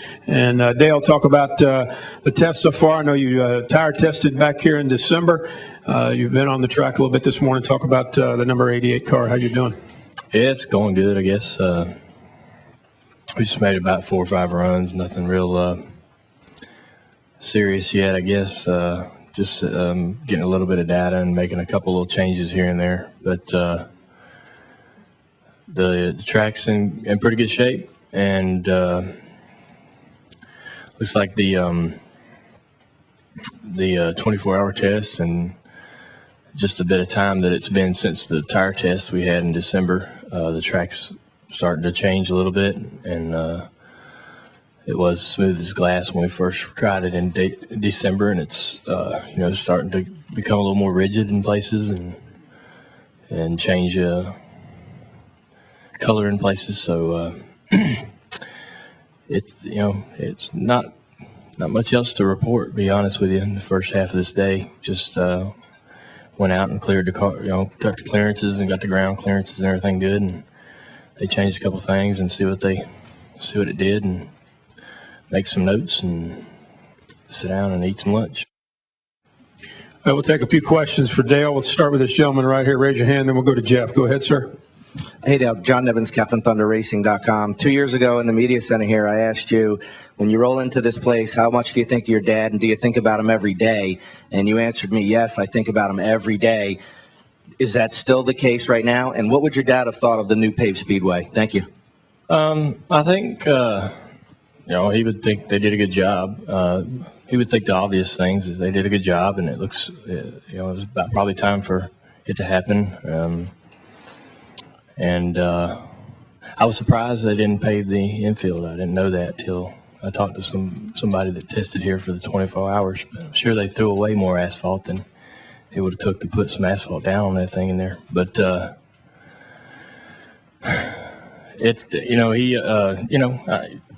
And Dale, talk about the test so far. I know you tire tested back here in December. You've been on the track a little bit this morning. Talk about the number 88 car. How you doing? Yeah, it's going good, I guess. We just made about 4 or 5 runs. Nothing real serious yet, I guess. Just getting a little bit of data and making a couple little changes here and there. But the track's in pretty good shape, and looks like the 24-hour test and just a bit of time that it's been since the tire test we had in December, the track's starting to change a little bit, and it was smooth as glass when we first tried it in December, and it's starting to become a little more rigid in places and change color in places. So it's not much else to report, to be honest with you. In the first half of this day, just went out and cleared the car, got the clearances and got the ground clearances and everything good, and they changed a couple things and see what it did, and make some notes and sit down and eat some lunch. All right, we'll take a few questions for Dale. We'll start with this gentleman right here. Raise your hand, then we'll go to Jeff. Go ahead, sir. Hey, Dale. John Nevins, CaptainThunderRacing.com. 2 years ago in the media center here, I asked you, when you roll into this place, how much do you think of your dad, and do you think about him every day? And you answered me, yes, I think about him every day. Is that still the case right now? And what would your dad have thought of the new paved speedway? Thank you. I think, he would think they did a good job. He would think the obvious things is they did a good job, and it looks, it was about probably time for it to happen. I was surprised they didn't pave the infield. I didn't know that till I talked to somebody that tested here for the 24 hours. But I'm sure they threw away more asphalt than it would have took to put some asphalt down on that thing in there. But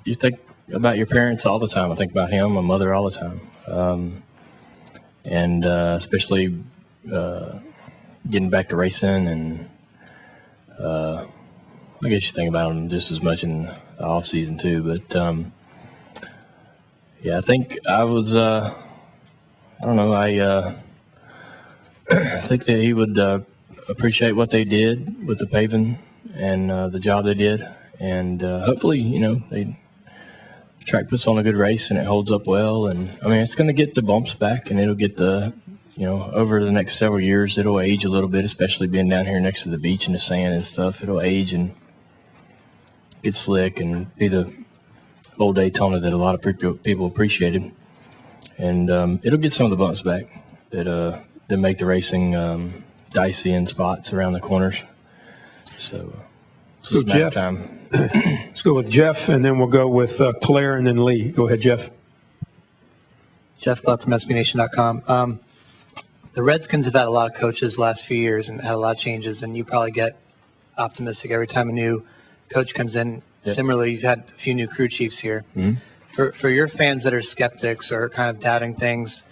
you think about your parents all the time. I think about him, my mother, all the time, especially getting back to racing, and I guess you think about them just as much in the off season too. But I think I was I don't know. I think that he would appreciate what they did with the paving and the job they did, and hopefully, the track puts on a good race and it holds up well. And I mean, it's going to get the bumps back, and it'll get the, over the next several years, it'll age a little bit, especially being down here next to the beach and the sand and stuff. It'll age and get slick and be the old Daytona that a lot of people appreciated. And it'll get some of the bumps back that make the racing dicey in spots around the corners. So let's go, Jeff. Let's go with Jeff, and then we'll go with Claire, and then Lee. Go ahead, Jeff. Jeff Clark from SBNation.com. The Redskins have had a lot of coaches the last few years and had a lot of changes, and you probably get optimistic every time a new coach comes in. Yep. Similarly, you've had a few new crew chiefs here. Mm-hmm. For your fans that are skeptics or kind of doubting things,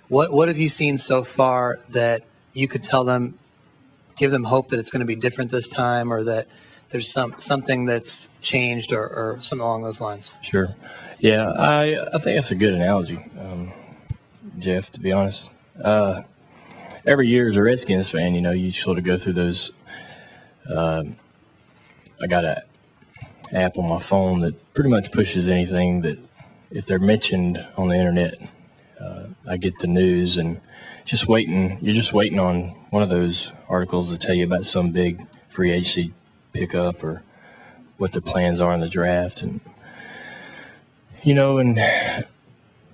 what have you seen so far that you could tell them, give them hope that it's going to be different this time, or that there's something that's changed, or something along those lines? Sure. Yeah, I think that's a good analogy, Jeff, to be honest. Every year as a Redskins fan, you sort of go through those. I got an app on my phone that pretty much pushes anything that, if they're mentioned on the internet, I get the news, and you're just waiting on one of those articles to tell you about some big free agency pickup or what the plans are in the draft. And and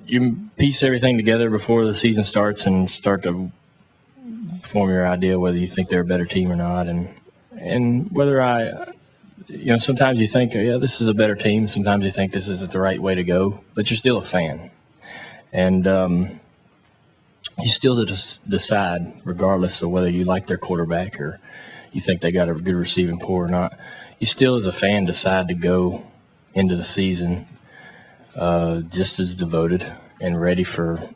you piece everything together before the season starts and start to form your idea whether you think they're a better team or not, and whether sometimes you think, this is a better team, sometimes you think this isn't the right way to go, but you're still a fan. And you still decide, regardless of whether you like their quarterback or you think they got a good receiving core or not, you still as a fan decide to go into the season just as devoted and ready for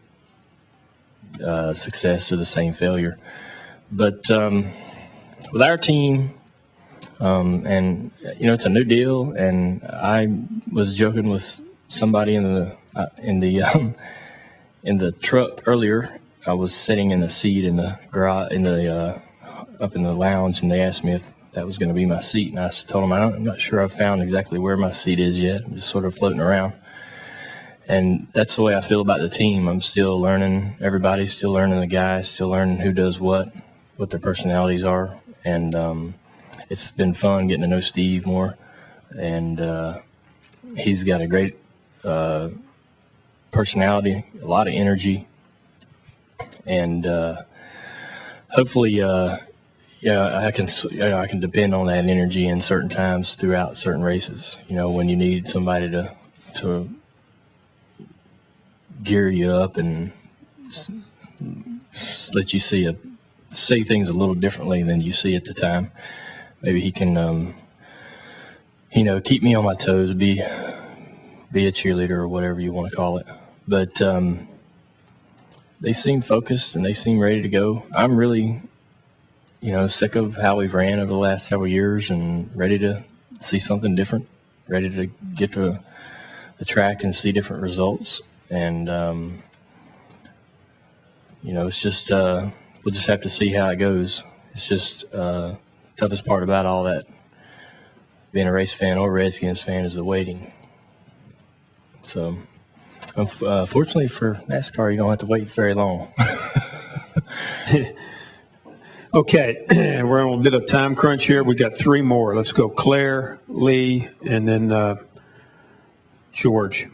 success or the same failure. But with our team, and it's a new deal, and I was joking with somebody in the truck earlier. I was sitting in the seat in the garage, up in the lounge, and they asked me if that was going to be my seat, and I told them I'm not sure I've found exactly where my seat is yet. I'm just sort of floating around, and that's the way I feel about the team. I'm still learning. Everybody's still learning the guys, still learning who does what their personalities are, and it's been fun getting to know Steve more, and he's got a great personality, a lot of energy, and hopefully, I can depend on that energy in certain times throughout certain races. When you need somebody to gear you up and let you say things a little differently than you see at the time. Maybe he can, keep me on my toes, be a cheerleader or whatever you want to call it. But they seem focused and they seem ready to go. I'm really, sick of how we've ran over the last several years and ready to see something different, ready to get to the track and see different results. And, it's just, we'll just have to see how it goes. It's just toughest part about all that, being a race fan or Redskins fan, is the waiting. So, fortunately for NASCAR, you don't have to wait very long. Okay, we're on a bit of time crunch here. We've got three more. Let's go Claire, Lee, and then George.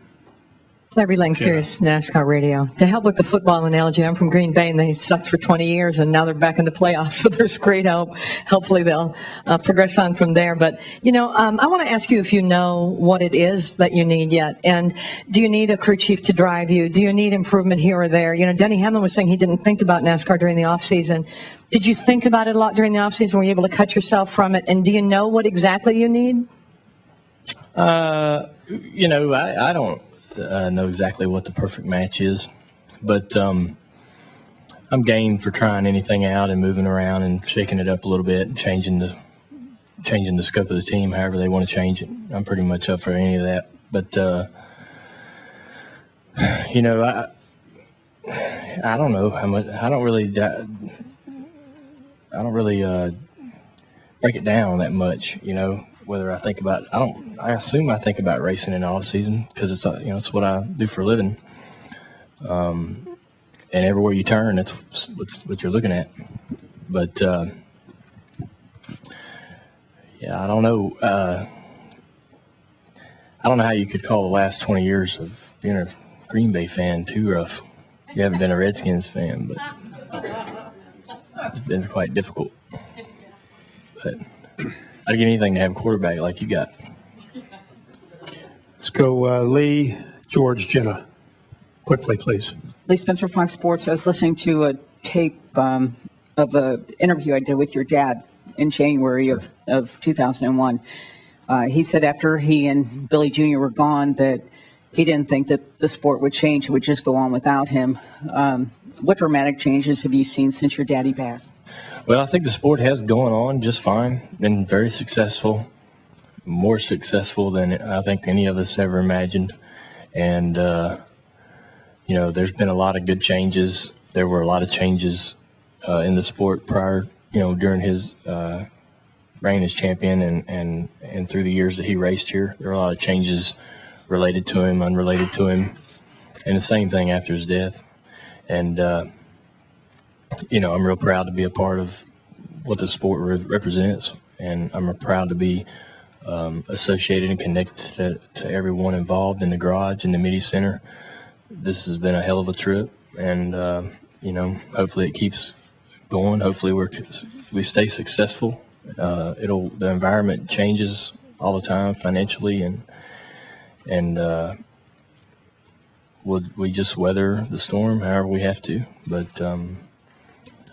Claire Lang, Sirius NASCAR Radio. To help with the football analogy, I'm from Green Bay, and they sucked for 20 years, and now they're back in the playoffs, so there's great hope. Hopefully they'll progress on from there. But, I want to ask you if you know what it is that you need yet. And do you need a crew chief to drive you? Do you need improvement here or there? Denny Hamlin was saying he didn't think about NASCAR during the off-season. Did you think about it a lot during the off-season? Were you able to cut yourself from it? And do you know what exactly you need? I don't know exactly what the perfect match is, but I'm game for trying anything out and moving around and shaking it up a little bit and changing the scope of the team however they want to change it. I'm pretty much up for any of that. But I don't know how much. I don't really break it down that much. Whether I think about, I assume I think about racing in the off season because it's it's what I do for a living. And everywhere you turn, that's what you're looking at. But I don't know. I don't know how you could call the last 20 years of being a Green Bay fan too rough. You haven't been a Redskins fan, but it's been quite difficult. But I'd give anything to have a quarterback like you got. Let's go Lee, George, Jenna. Quickly, please. Lee Spencer, Fox Sports. I was listening to a tape of an interview I did with your dad in January of 2001. He said after he and Billy Jr. were gone that he didn't think that the sport would change. It would just go on without him. What dramatic changes have you seen since your daddy passed? Well, I think the sport has gone on just fine, been very successful, more successful than I think any of us ever imagined. And, there's been a lot of good changes. There were a lot of changes in the sport prior, during his reign as champion and through the years that he raced here. There were a lot of changes related to him, unrelated to him, and the same thing after his death. And, I'm real proud to be a part of what the sport represents, and I'm proud to be associated and connected to everyone involved in the garage and the media center. This has been a hell of a trip, and, hopefully it keeps going. Hopefully we stay successful. The environment changes all the time financially, and we just weather the storm however we have to. But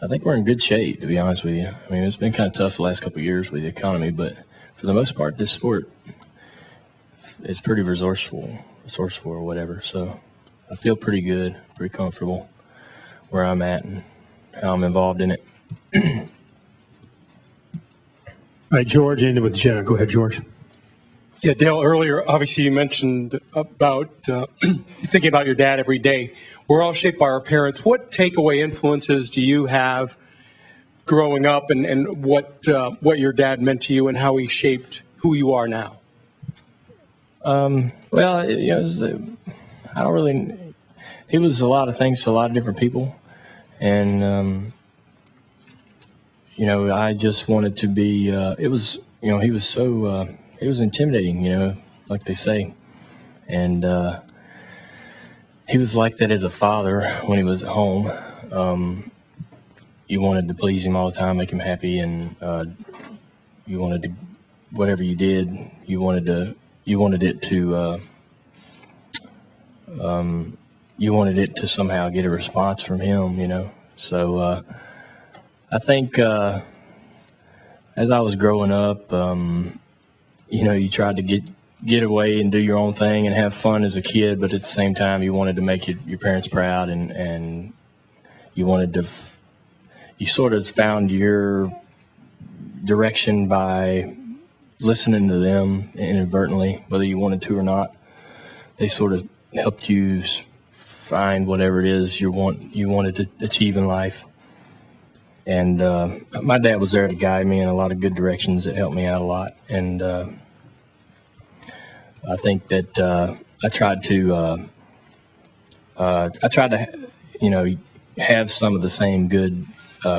I think we're in good shape, to be honest with you. I mean, it's been kind of tough the last couple of years with the economy, but for the most part, this sport is pretty resourceful or whatever. So I feel pretty good, pretty comfortable where I'm at and how I'm involved in it. All right, George, ended with Jenna. Go ahead, George. Yeah, Dale, earlier, obviously you mentioned about thinking about your dad every day. We're all shaped by our parents. What takeaway influences do you have growing up, and what your dad meant to you and how he shaped who you are now? Well, you know, I don't really. He was a lot of things to a lot of different people, and you know, I just wanted to be. It was, you know, he was so. It was intimidating, you know, like they say, and he was like that as a father when he was at home. You wanted to please him all the time, make him happy, and you wanted to, whatever you did, you wanted it to somehow get a response from him, you know. So I think as I was growing up, you know, you tried to get away and do your own thing and have fun as a kid, but at the same time, you wanted to make your parents proud, and you sort of found your direction by listening to them inadvertently, whether you wanted to or not. They sort of helped you find whatever it is you wanted to achieve in life. And my dad was there to guide me in a lot of good directions that helped me out a lot. And I think that I tried to, you know, have some of the same good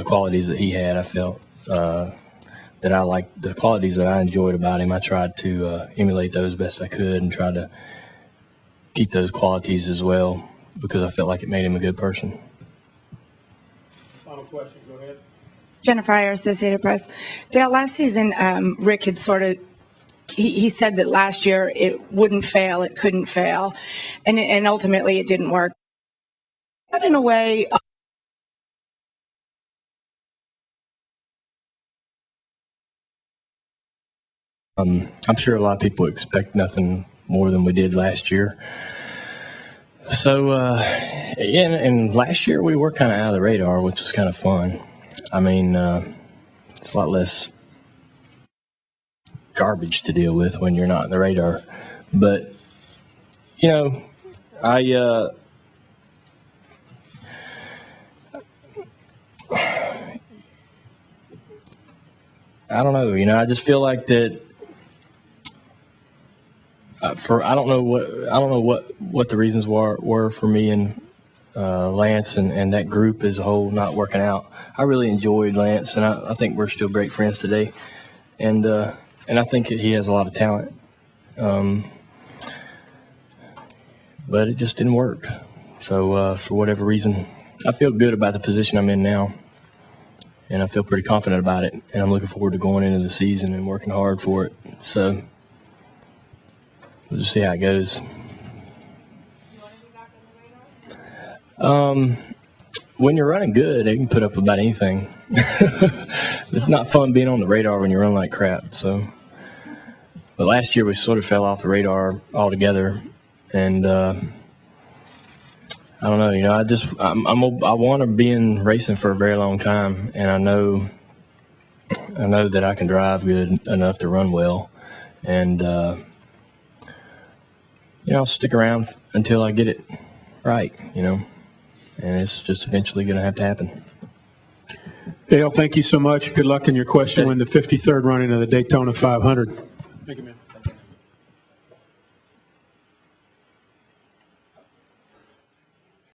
qualities that he had. I felt that I liked the qualities that I enjoyed about him. I tried to emulate those best I could and try to keep those qualities as well, because I felt like it made him a good person. Final question, go ahead. Jennifer Iyer, Associated Press. Dale, last season, Rick had sort of, he said that last year it wouldn't fail, it couldn't fail, and ultimately it didn't work. But in a way, I'm sure a lot of people expect nothing more than we did last year. So, yeah, and last year we were kind of out of the radar, which was kind of fun. I mean, it's a lot less garbage to deal with when you're not in the radar. But, you know, I don't know, you know, I just feel like that. I don't know what the reasons were for me and Lance and that group as a whole not working out. I really enjoyed Lance, and I think we're still great friends today. And I think he has a lot of talent. But it just didn't work. So for whatever reason, I feel good about the position I'm in now, and I feel pretty confident about it. And I'm looking forward to going into the season and working hard for it. So we'll just see how it goes. When you're running good, they can put up about anything. It's not fun being on the radar when you run like crap. So, but last year we sort of fell off the radar altogether, and I don't know. You know, I want to be in racing for a very long time, and I know that I can drive good enough to run well, and you know, I'll stick around until I get it right, you know, and it's just eventually going to have to happen. Dale, thank you so much. Good luck in your quest to win the 53rd running of the Daytona 500. Thank you, man.